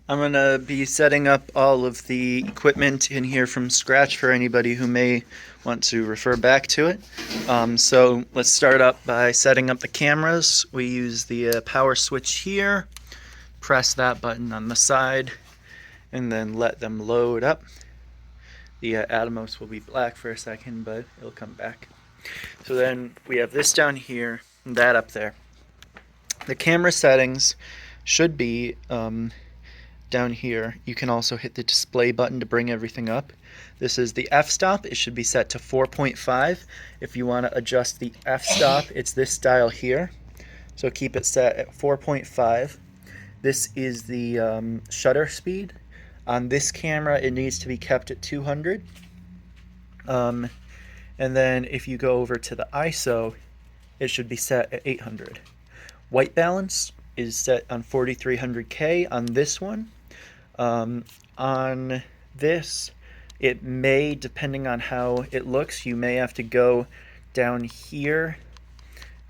I'm going to be setting up all of the equipment in here from scratch for anybody who may want to refer back to it. So let's start up by setting up the cameras. We use the power switch here, press that button on the side, and then let them load up. The Atomos will be black for a second, but it'll come back. So then we have this down here, and that up there. The camera settings should be down here. You can also hit the display button to bring everything up. This is the f-stop. It should be set to 4.5. If you want to adjust the f-stop, it's this dial here. So keep it set at 4.5. This is the shutter speed. On this camera, it needs to be kept at 200. And then if you go over to the ISO, it should be set at 800. White balance is set on 4300K on this one. On this, it may, depending on how it looks, you may have to go down here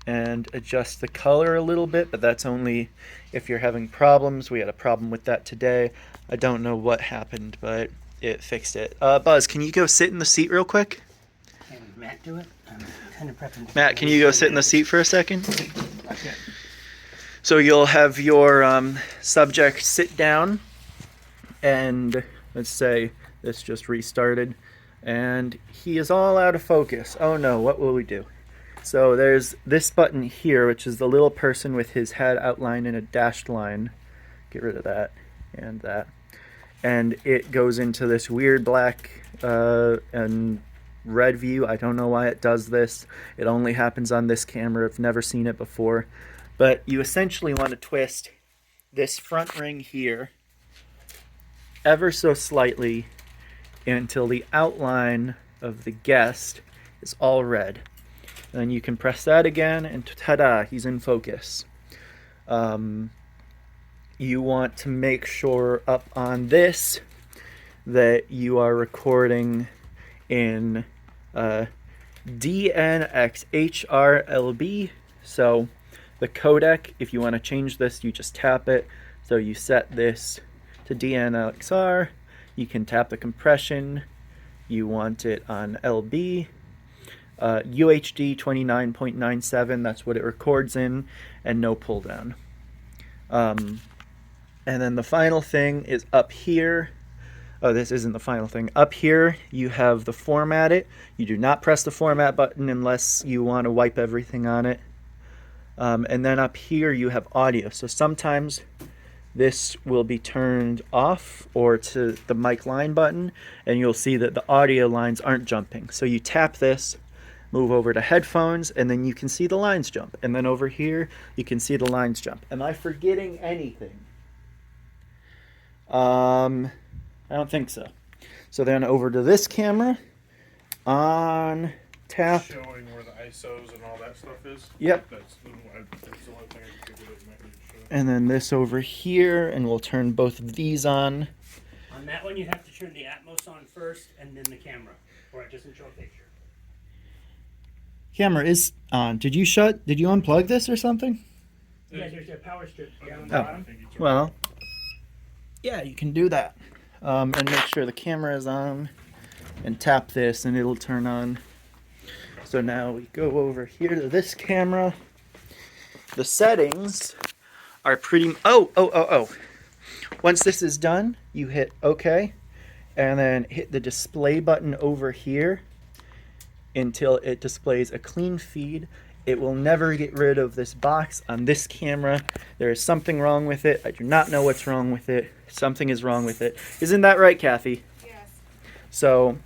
and adjust the color a little bit, but that's only if you're having problems. We had a problem with that today. I don't know what happened, but it fixed it. Buzz, can you go sit in the seat real quick? Can Matt do it? I'm kind of prepping. Matt, can you go sit in the seat for a second? Okay. So you'll have your subject sit down, and let's say this just restarted, and he is all out of focus. Oh no, what will we do? So there's this button here, which is the little person with his head outlined in a dashed line. Get rid of that and that. And it goes into this weird black and red view. I don't know why it does this. It only happens on this camera. I've never seen it before. But you essentially want to twist this front ring here ever so slightly until the outline of the guest is all red. And then you can press that again, and ta-da, he's in focus. You want to make sure up on this that you are recording in DNxHRLB. So the codec, if you want to change this, you just tap it. So you set this to DNxR. You can tap the compression. You want it on LB. UHD 29.97, that's what it records in, and no pull down. And then the final thing is up here. Oh, this isn't the final thing. Up here, you have the format it. You do not press the format button unless you want to wipe everything on it. And then up here, you have audio. So sometimes this will be turned off or to the mic line button, and you'll see that the audio lines aren't jumping. So you tap this, move over to headphones, and then you can see the lines jump. And then over here, you can see the lines jump. Am I forgetting anything? I don't think so. So then over to this camera, on tap. Showing where the ISOs and all that stuff is. Yep. That's the only thing I can figure that you might need to show. And then this over here, and we'll turn both of these on. On that one, you have to turn the Atmos on first and then the camera, or it doesn't show a picture. Camera is on. Did you unplug this or something? Yeah, there's a power strip down Oh. the bottom. Well, yeah, you can do that. And make sure the camera is on, and tap this and it'll turn on. So now we go over here to this camera. The settings are pretty, oh. Once this is done, you hit OK, and then hit the display button over here until it displays a clean feed. It will never get rid of this box on this camera. There is something wrong with it. I do not know what's wrong with it. Something is wrong with it. Isn't that right, Kathy? Yes. So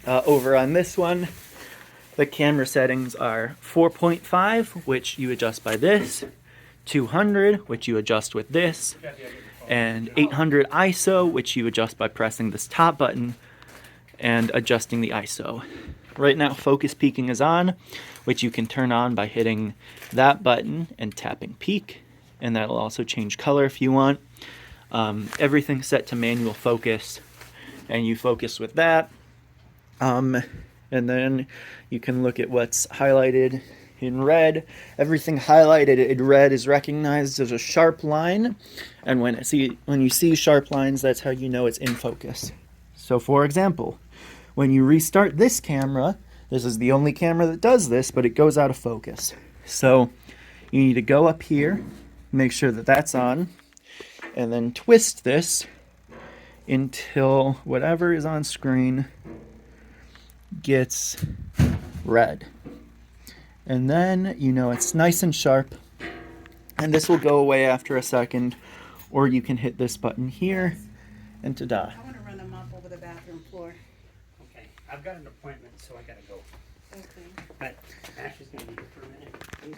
over on this one, the camera settings are 4.5, which you adjust by this, 200, which you adjust with this, and 800 ISO, which you adjust by pressing this top button and adjusting the ISO. Right now, focus peaking is on, which you can turn on by hitting that button and tapping peak, and that'll also change color if you want. Everything's set to manual focus, and you focus with that. And then you can look at what's highlighted In red, everything highlighted in red is recognized as a sharp line, and when you see sharp lines, that's how you know it's in focus. So for example, when you restart this camera, this is the only camera that does this, but it goes out of focus. So you need to go up here, make sure that that's on, and then twist this until whatever is on screen gets red. And then you know it's nice and sharp, and this will go away after a second, or you can hit this button here and ta-da. I want to run them up over the bathroom floor. Okay, I've got an appointment, so I gotta go. Okay. But Ash is gonna be here for a minute.